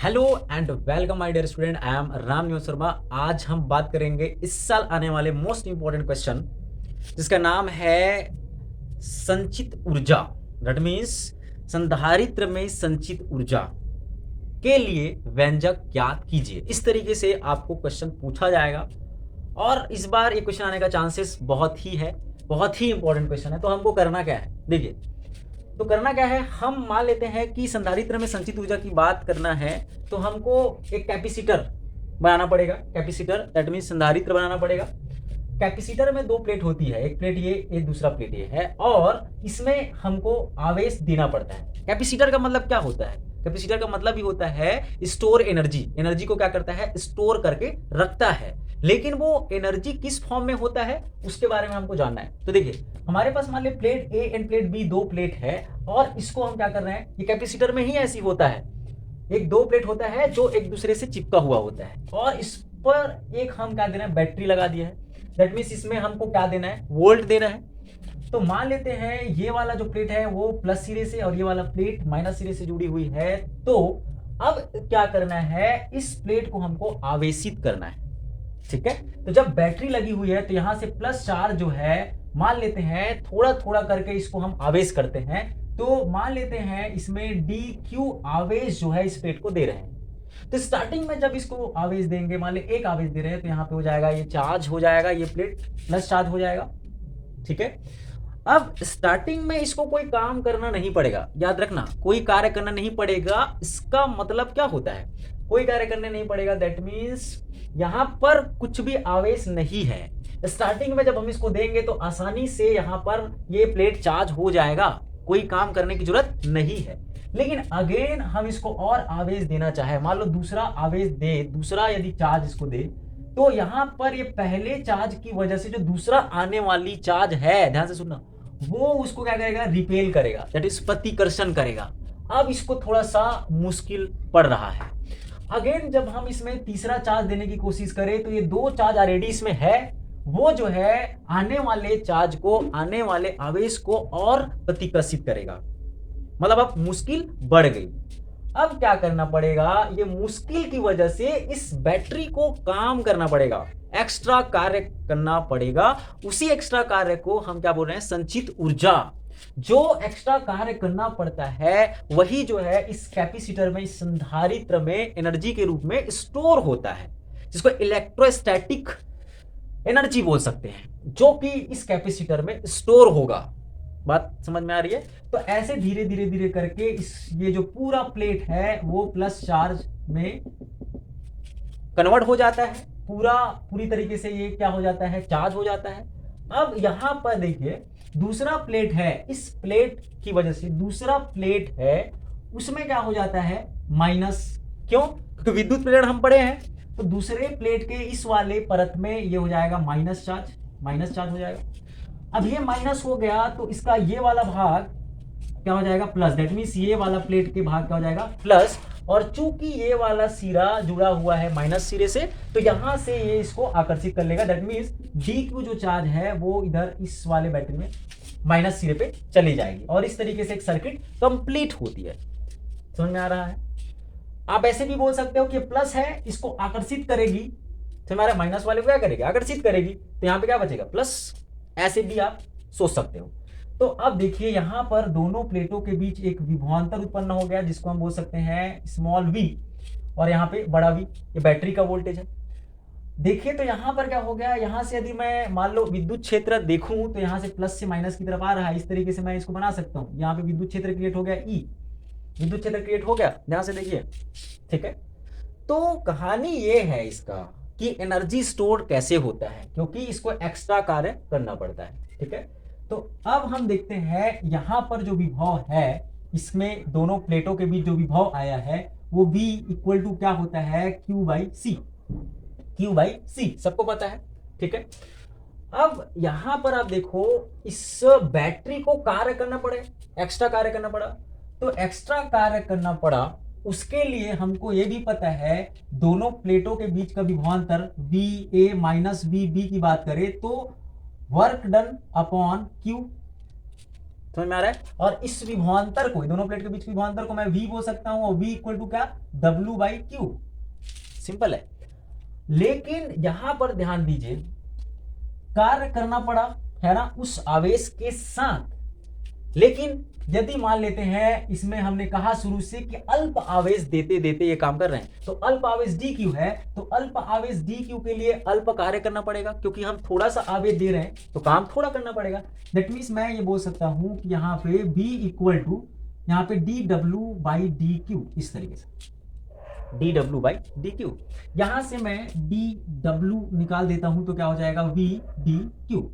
Hello and welcome my dear student. I am Ram Niwas Sharma. आज हम बात करेंगे इस साल आने वाले मोस्ट इंपॉर्टेंट क्वेश्चन जिसका नाम है संचित ऊर्जा। दैट मीन्स संधारित्र में संचित ऊर्जा के लिए व्यंजक ज्ञात कीजिए। इस तरीके से आपको क्वेश्चन पूछा जाएगा और इस बार ये क्वेश्चन आने का चांसेस बहुत ही इंपॉर्टेंट क्वेश्चन है। तो हमको करना क्या है, देखिए तो करना क्या है, हम मान लेते हैं कि संधारित्र में संचित ऊर्जा की बात करना है तो हमको एक कैपेसिटर बनाना पड़ेगा। कैपेसिटर दैट मीन्स संधारित्र बनाना पड़ेगा। कैपेसिटर में दो प्लेट होती है, एक प्लेट ये दूसरा प्लेट ये है और इसमें हमको आवेश देना पड़ता है। कैपेसिटर का मतलब क्या होता है? कैपेसिटर का मतलब ही होता है स्टोर एनर्जी को क्या करता है, स्टोर करके रखता है। लेकिन वो एनर्जी किस फॉर्म में होता है उसके बारे में हमको जानना है। तो देखिए हमारे पास मान लीजिए plate A and plate B दो प्लेट है और इसको हम क्या कर रहे हैं, ये कैपेसिटर में ही ऐसी होता है, एक दो प्लेट होता है जो एक दूसरे से चिपका हुआ होता है और इस पर एक हम क्या दे रहे हैं, बैटरी लगा दिया है। दैट मीन्स इसमें हमको क्या देना है, वोल्ट देना है। तो मान लेते हैं ये वाला जो प्लेट है वो प्लस सिरे से और ये वाला प्लेट माइनस सिरे से जुड़ी हुई है। तो अब क्या करना है, इस प्लेट को हमको आवेशित करना है। ठीक है, तो जब बैटरी लगी हुई है तो यहां से प्लस चार्ज जो है मान लेते हैं थोड़ा थोड़ा करके इसको हम आवेश करते हैं। तो मान लेते हैं इसमें डी क्यू आवेश जो है इस प्लेट को दे रहे हैं। तो स्टार्टिंग में जब इसको आवेश देंगे, मान ले एक आवेश दे रहे हैं तो यहाँ पे हो जाएगा, ये चार्ज हो जाएगा, ये प्लेट प्लस चार्ज हो जाएगा। ठीक है, अब स्टार्टिंग में इसको कोई काम करना नहीं पड़ेगा, याद रखना कोई कार्य करना नहीं पड़ेगा। इसका मतलब क्या होता है, कोई कार्य करने नहीं पड़ेगा। दैट मीन्स यहां पर कुछ भी आवेश नहीं है। स्टार्टिंग में जब हम इसको देंगे तो आसानी से यहां पर ये प्लेट चार्ज हो जाएगा, कोई काम करने की जरूरत नहीं है। लेकिन अगेन हम इसको और आवेश देना चाहे, मान लो दूसरा आवेश दे, दूसरा यदि चार्ज इसको दे, तो यहां पर ये पहले चार्ज की वजह से जो दूसरा आने वाली चार्ज है, ध्यान से सुनना, वो उसको क्या करेगा, रिपेल करेगा, दैट इज प्रतिकर्षण करेगा। अब इसको थोड़ा सा मुश्किल पड़ रहा है। अगेन जब हम इसमें तीसरा चार्ज देने की कोशिश करें तो ये दो चार्ज ऑलरेडी इसमें है, वो जो है आने वाले चार्ज को, आने वाले आवेश को और प्रतिकर्षित करेगा। मतलब अब मुश्किल बढ़ गई। अब क्या करना पड़ेगा, ये मुश्किल की वजह से इस बैटरी को काम करना पड़ेगा, एक्स्ट्रा कार्य करना पड़ेगा। उसी एक्स्ट्रा कार्य को हम क्या बोल रहे हैं, संचित ऊर्जा। जो एक्स्ट्रा कार्य करना पड़ता है वही जो है इस कैपेसिटर में, इस संधारित्र में एनर्जी के रूप में स्टोर होता है, जिसको इलेक्ट्रोस्टैटिक एनर्जी बोल सकते हैं, जो कि इस कैपेसिटर में स्टोर होगा। बात समझ में आ रही है? तो ऐसे धीरे धीरे धीरे करके ये जो पूरा प्लेट है वो प्लस चार्ज में कन्वर्ट हो जाता है, पूरी तरीके से ये क्या हो जाता है, चार्ज हो जाता है। अब यहां पर देखिए दूसरा प्लेट है, इस प्लेट की वजह से दूसरा प्लेट है उसमें क्या हो जाता है, माइनस। क्यों? क्योंकि विद्युत प्रेरण हम पढ़े हैं। तो दूसरे प्लेट के इस वाले परत में ये हो जाएगा माइनस चार्ज हो जाएगा। अब ये माइनस हो गया तो इसका ये वाला भाग क्या हो जाएगा, प्लस। दैट मीन्स ये वाला प्लेट के भाग क्या हो जाएगा, प्लस। और चूंकि ये वाला सिरा जुड़ा हुआ है माइनस सिरे से, तो यहां से ये इसको आकर्षित कर लेगा। दैट मीन्स डी क्यू जो चार्ज है वो इधर इस वाले बैटरी में माइनस सिरे पे चली जाएगी और इस तरीके से एक सर्किट कंप्लीट होती है। समझ में आ रहा है? आप ऐसे भी बोल सकते हो कि प्लस है, इसको आकर्षित करेगी, तो हमारे माइनस वाले को क्या करेगी, आकर्षित करेगी, तो यहां पे क्या बचेगा, प्लस। ऐसे भी आप सोच सकते हो। तो अब देखिए यहां पर दोनों प्लेटों के बीच एक विभवांतर उत्पन्न हो गया, जिसको हम बोल सकते हैं स्मॉल वी, और यहाँ पे बड़ा वी, ये बैटरी का वोल्टेज है। देखिए तो यहां पर क्या हो गया, यहां से यदि मैं मान लो विद्युत क्षेत्र देखूं तो यहां से प्लस से माइनस की तरफ आ रहा है। इस तरीके से मैं इसको बना सकता हूं। यहाँ पे विद्युत क्षेत्र क्रिएट हो गया, ई विद्युत क्षेत्र क्रिएट हो गया, ध्यान से देखिए। ठीक है, तो कहानी ये है इसका कि एनर्जी स्टोर कैसे होता है, क्योंकि इसको एक्स्ट्रा कार्य करना पड़ता है। ठीक है, तो अब हम देखते हैं यहां पर जो विभव है, इसमें दोनों प्लेटों के बीच जो विभव आया है वो V इक्वल टू क्या होता है, Q बाई सी, सबको पता है। ठीक है, अब यहां पर आप देखो इस बैटरी को कार्य करना पड़े, एक्स्ट्रा कार्य करना पड़ा। तो एक्स्ट्रा कार्य करना पड़ा, उसके लिए हमको ये भी पता है दोनों प्लेटों के बीच का विभवांतर VA माइनस VB की बात करें तो वर्क डन अपॉन Q। समझ में आ रहा है। और इस विभवांतर को, दोनों प्लेट के बीच विभवांतर को मैं v बोल सकता हूं, और v इक्वल टू क्या, W/Q। सिंपल है। लेकिन यहां पर ध्यान दीजिए, कार्य करना पड़ा है ना उस आवेश के साथ। लेकिन यदि मान लेते हैं, इसमें हमने कहा शुरू से कि अल्प आवेश देते देते ये काम कर रहे हैं, तो अल्प आवेश dq है, तो अल्प आवेश dq के लिए अल्प कार्य करना पड़ेगा, क्योंकि हम थोड़ा सा आवेश दे रहे हैं तो काम थोड़ा करना पड़ेगा। दैट मीन्स मैं ये बोल सकता हूं कि यहाँ पे v इक्वल टू, यहाँ पे dw/dq, इस तरीके से dw/dq। यहां से मैं dw निकाल देता हूं तो क्या हो जाएगा, v dq।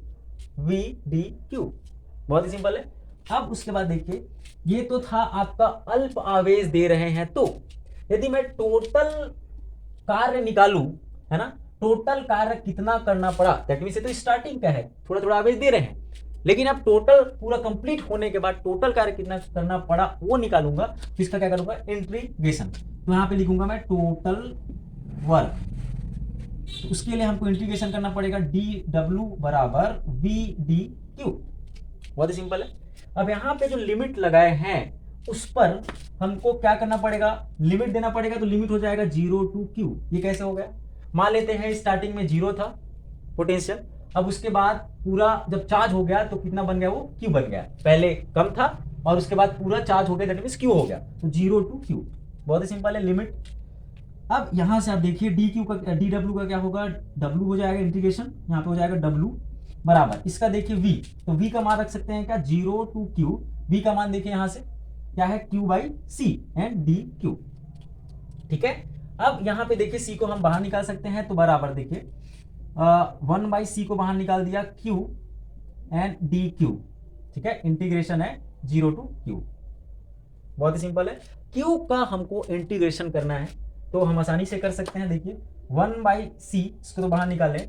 बहुत ही सिंपल है। अब उसके बाद देखिए, ये तो था आपका अल्प आवेश दे रहे हैं, तो यदि मैं टोटल कार्य निकालूं, है ना, टोटल कार्य कितना करना पड़ा, दैट मींस ये तो स्टार्टिंग का है, थोड़ा थोड़ा आवेश दे रहे हैं, लेकिन अब टोटल पूरा कंप्लीट होने के बाद टोटल कार्य कितना करना पड़ा वो निकालूंगा। तो इसका क्या करूंगा, इंटीग्रेशन। तो यहां पे लिखूंगा मैं टोटल वर्क। तो उसके लिए हमको इंटीग्रेशन करना पड़ेगा, dw बराबर v/dq। बहुत ही सिंपल है। अब यहाँ पे जो लिमिट लगाए हैं उस पर हमको क्या करना पड़ेगा, लिमिट देना पड़ेगा। तो लिमिट हो जाएगा 0 to q। ये कैसे हो गया, मान लेते हैं स्टार्टिंग में 0 था पोटेंशियल, अब उसके बाद पूरा जब चार्ज हो गया तो कितना बन गया, वो q बन गया। पहले कम था और उसके बाद पूरा चार्ज हो गया, दैट मींस q हो गया, तो 0 to q। बहुत ही सिंपल है, लिमिट। अब यहां से आप देखिए dq का, dw का क्या होगा, w हो जाएगा इंटीग्रेशन, यहाँ पे हो जाएगा w बराबर, इसका देखिए v, तो v का मान रख सकते हैं क्या, 0 to q। v का मान देखिए यहां से क्या है, q/c एंड dq। ठीक है। अब यहां पे देखिए c को हम बाहर निकाल सकते हैं, तो बराबर देखिए 1/c को बाहर निकाल दिया, q एंड dq। ठीक है, इंटीग्रेशन है 0 to q। बहुत ही सिंपल है। q का हमको इंटीग्रेशन करना है तो हम आसानी से कर सकते हैं। देखिए 1/c, इसको तो बाहर निकालें,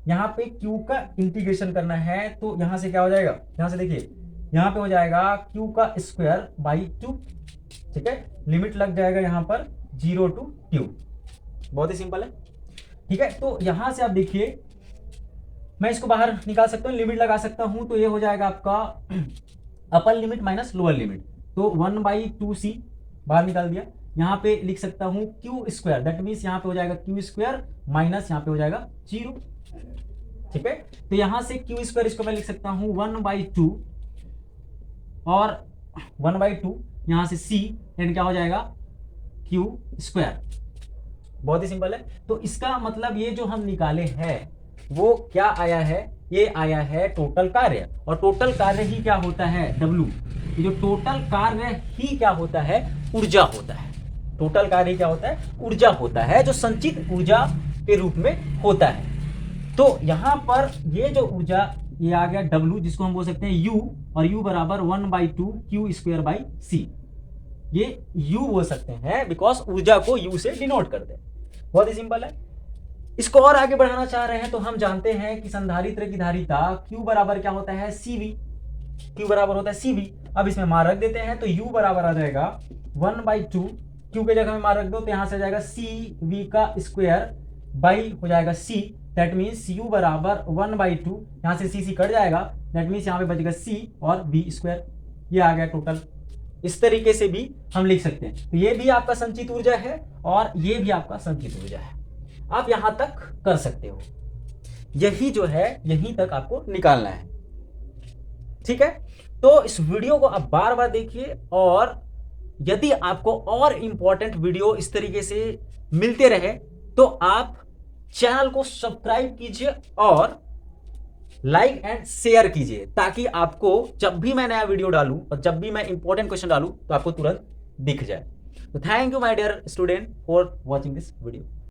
यहाँ पे q का इंटीग्रेशन करना है, तो यहाँ से क्या हो जाएगा, यहाँ से देखिए यहाँ पे हो जाएगा q का स्क्वायर बाई 2। ठीक है, लिमिट लग जाएगा यहाँ पर 0 to q। बहुत ही सिंपल है। ठीक है, तो यहाँ से आप देखिए, मैं इसको बाहर निकाल सकता हूँ, लिमिट लगा सकता हूँ, तो ये हो जाएगा आपका upper limit minus lower limit. तो 1/2c बाहर निकाल दिया, यहाँ पे लिख सकता हूँ q स्क्वायर, दैट मीन्स यहाँ पे हो जाएगा q स्क्वायर माइनस यहाँ पे हो जाएगा 0। ठीक है, तो यहां से q स्क्वायर, इसको मैं लिख सकता हूं 1/2 और 1/2, यहां से c एंड क्या हो जाएगा, q स्क्वायर। बहुत ही सिंपल है। तो इसका मतलब ये जो हम निकाले हैं वो क्या आया है, ये आया है टोटल कार्य। और टोटल कार्य ही क्या होता है, w। ये जो टोटल कार्य ही क्या होता है, ऊर्जा होता है। टोटल कार्य क्या होता है, ऊर्जा होता है, जो संचित ऊर्जा के रूप में होता है। तो यहां पर ये जो ऊर्जा, ये आ गया W, जिसको हम बोल सकते हैं U, और U बराबर 1/2 q स्क्वायर बाई c। ये U बोल सकते हैं बिकॉज ऊर्जा को U से डिनोट करते हैं। बहुत ही सिंपल है। इसको और आगे बढ़ाना चाह रहे हैं तो हम जानते हैं कि संधारित्र की धारिता Q बराबर क्या होता है, CV। Q बराबर होता है CV। अब इसमें मान रख देते हैं, तो U बराबर आ जाएगा 1/2, Q के जगह में मान रख दो, तो यहां से आ जाएगा CV का स्क्वायर बाई हो जाएगा C। दैट मीन्स u बराबर 1/2, यहाँ से c कट जाएगा, दैट मीन्स यहाँ पे बचेगा c और v स्क्वायर। ये आ गया टोटल। इस तरीके से भी हम लिख सकते हैं। तो ये भी आपका संचित ऊर्जा है और ये भी आपका संचित ऊर्जा है। आप यहां तक कर सकते हो, यही जो है यहीं तक आपको निकालना है। ठीक है, तो इस वीडियो को आप बार बार देखिए, और यदि आपको और इंपॉर्टेंट वीडियो इस तरीके से मिलते रहे तो आप चैनल को सब्सक्राइब कीजिए और लाइक एंड शेयर कीजिए, ताकि आपको जब भी मैं नया वीडियो डालूं और जब भी मैं इंपॉर्टेंट क्वेश्चन डालूं तो आपको तुरंत दिख जाए। तो thank you my dear student for watching this video.